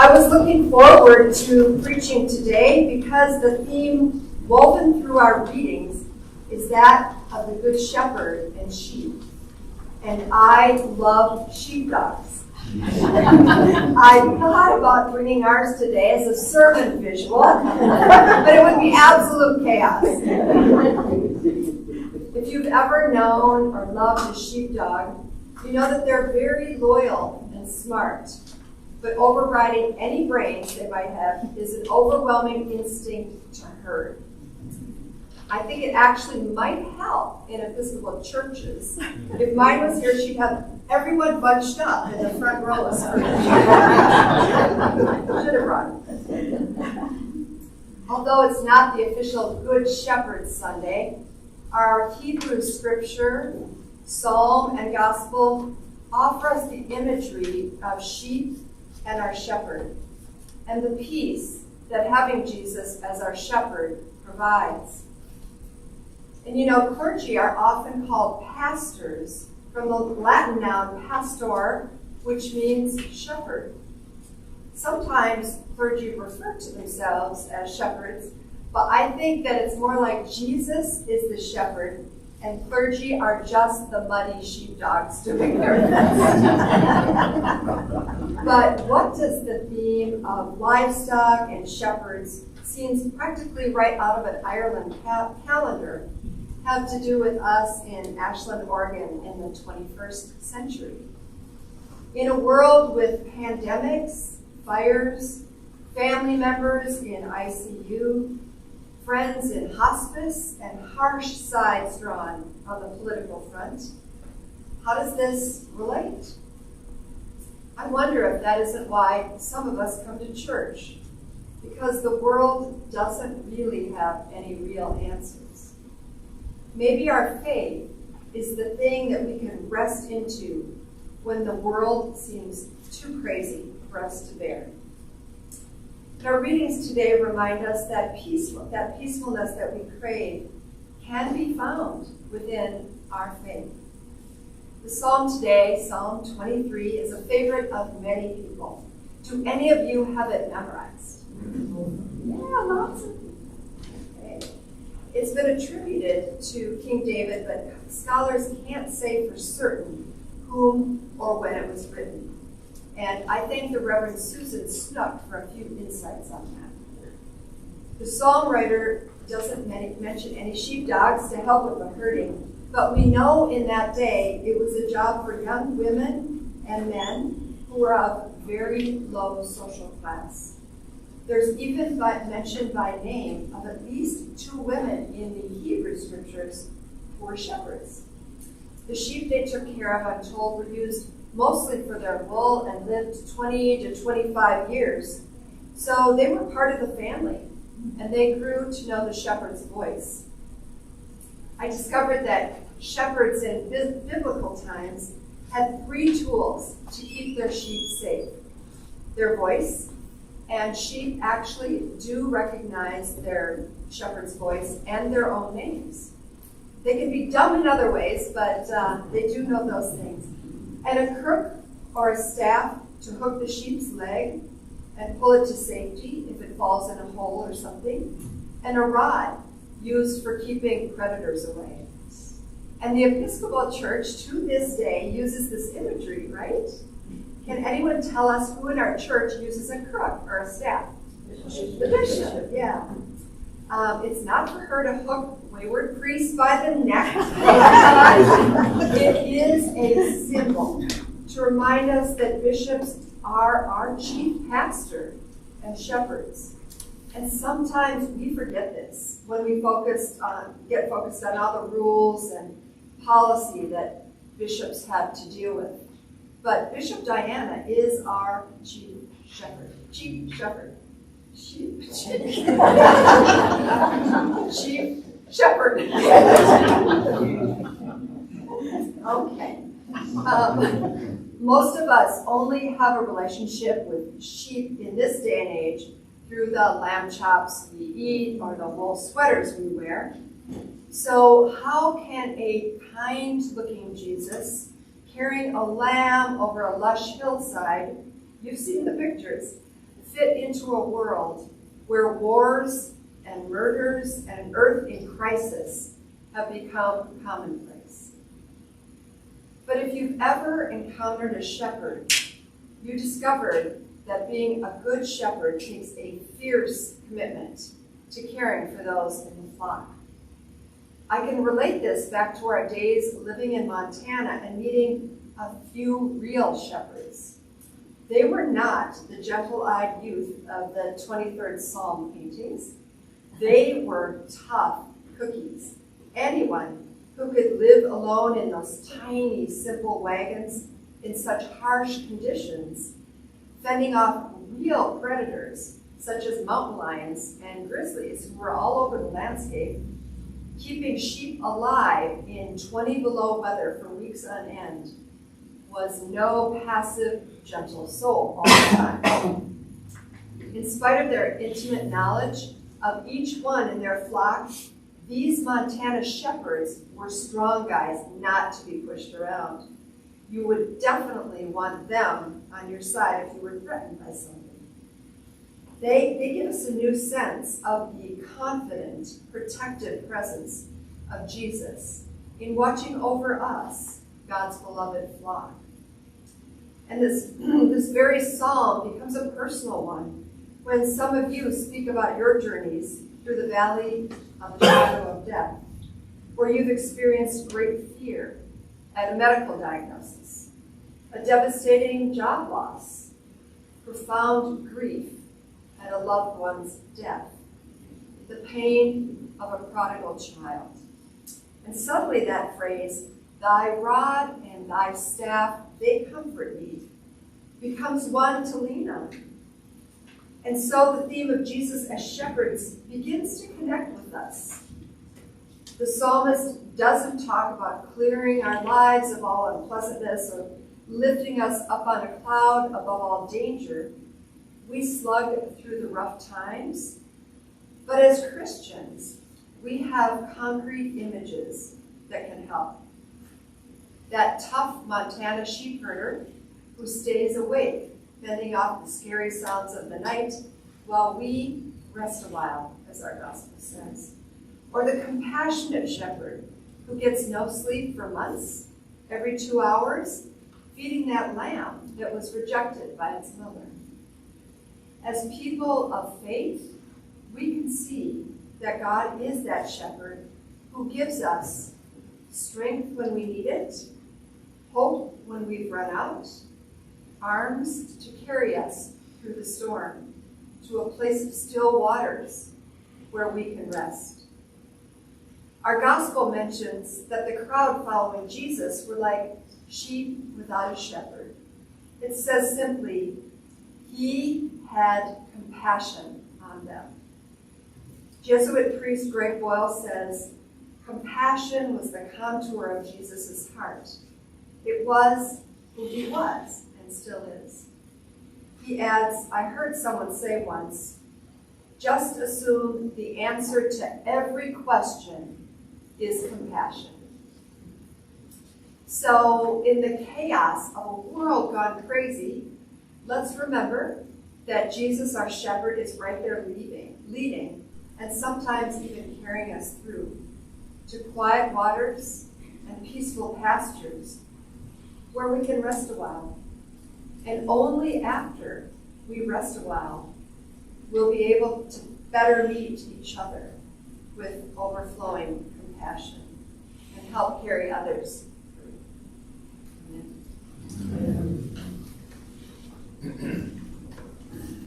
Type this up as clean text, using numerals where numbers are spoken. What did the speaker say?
I was looking forward to preaching today because the theme woven through our readings is that of the Good Shepherd and sheep. And I love sheepdogs. I thought about bringing ours today as a sermon visual, but it would be absolute chaos. If you've ever known or loved a sheepdog, you know that they're very loyal and smart. But overriding any brains they might have is an overwhelming instinct to herd. I think it actually might help in Episcopal churches. If mine was here, she'd have everyone bunched up in the front row. Should have run. Although it's not the official Good Shepherd Sunday, our Hebrew scripture, psalm, and gospel offer us the imagery of sheep and our shepherd, and the peace that having Jesus as our shepherd provides. And you know, clergy are often called pastors from the Latin noun pastor, which means shepherd. Sometimes clergy refer to themselves as shepherds, but I think that it's more like Jesus is the shepherd and clergy are just the muddy sheepdogs doing their best. But what does the theme of livestock and shepherds, seems practically right out of an Ireland calendar, have to do with us in Ashland, Oregon in the 21st century? In a world with pandemics, fires, family members in ICU, friends in hospice, and harsh sides drawn on the political front, how does this relate? I wonder if that isn't why some of us come to church, because the world doesn't really have any real answers. Maybe our faith is the thing that we can rest into when the world seems too crazy for us to bear. Our readings today remind us that peacefulness that we crave can be found within our faith. The psalm today, Psalm 23, is a favorite of many people. Do any of you have it memorized? Yeah, lots of people. Okay. It's been attributed to King David, but scholars can't say for certain whom or when it was written. And I thank the Reverend Susan Snook for a few insights on that. The songwriter doesn't mention any sheepdogs to help with the herding, but we know in that day it was a job for young women and men who were of very low social class. There's even mention by name of at least 2 women in the Hebrew scriptures who were shepherds. The sheep they took care of, I'm told, were used mostly for their wool and lived 20 to 25 years. So they were part of the family, and they grew to know the shepherd's voice. I discovered that shepherds in biblical times had 3 tools to keep their sheep safe: their voice, and sheep actually do recognize their shepherd's voice and their own names. They can be dumb in other ways, but they do know those things. And a crook or a staff to hook the sheep's leg and pull it to safety if it falls in a hole or something, and a rod used for keeping predators away. And the Episcopal Church to this day uses this imagery, right? Can anyone tell us who in our church uses a crook or a staff? The bishop, yeah. It's not for her to hook wayward priests by the neck. It is a symbol to remind us that bishops are our chief pastor and shepherds. And sometimes we forget this when we get focused on all the rules and policy that bishops have to deal with. But Bishop Diana is our chief shepherd. Chief shepherd. Chief shepherd. Okay. Most of us only have a relationship with sheep in this day and age through the lamb chops we eat or the wool sweaters we wear. So how can a kind-looking Jesus carrying a lamb over a lush hillside, you've seen the pictures, fit into a world where wars and murders and an earth in crisis have become commonplace. But if you've ever encountered a shepherd, you discovered that being a good shepherd takes a fierce commitment to caring for those in the flock. I can relate this back to our days living in Montana and meeting a few real shepherds. They were not the gentle-eyed youth of the 23rd Psalm paintings. They were tough cookies. Anyone who could live alone in those tiny, simple wagons in such harsh conditions, fending off real predators such as mountain lions and grizzlies who were all over the landscape, keeping sheep alive in 20 below weather for weeks on end, was no passive, gentle soul all the time. In spite of their intimate knowledge of each one in their flock, these Montana shepherds were strong guys not to be pushed around. You would definitely want them on your side if you were threatened by something. They give us a new sense of the confident, protective presence of Jesus in watching over us, God's beloved flock. And this very psalm becomes a personal one when some of you speak about your journeys through the valley of the shadow of death, where you've experienced great fear at a medical diagnosis, a devastating job loss, profound grief at a loved one's death, the pain of a prodigal child. And suddenly that phrase, "Thy rod and thy staff, they comfort me," becomes one to lean on. And so the theme of Jesus as shepherds begins to connect with us. The psalmist doesn't talk about clearing our lives of all unpleasantness or lifting us up on a cloud above all danger. We slug through the rough times, but as Christians, we have concrete images that can help. That tough Montana sheep herder who stays awake, fending off the scary sounds of the night while we rest a while, as our gospel says. Or the compassionate shepherd who gets no sleep for months, every 2 hours, feeding that lamb that was rejected by its mother. As people of faith, we can see that God is that shepherd who gives us strength when we need it, hope when we've run out, arms to carry us through the storm to a place of still waters where we can rest. Our gospel mentions that the crowd following Jesus were like sheep without a shepherd. It says simply, he had compassion on them. Jesuit priest Greg Boyle says, compassion was the contour of Jesus' heart. It was who he was and still is. He adds, I heard someone say once, just assume the answer to every question is compassion. So in the chaos of a world gone crazy, let's remember that Jesus, our shepherd, is right there leading, and sometimes even carrying us through to quiet waters and peaceful pastures where we can rest a while. And only after we rest a while, we'll be able to better meet each other with overflowing compassion and help carry others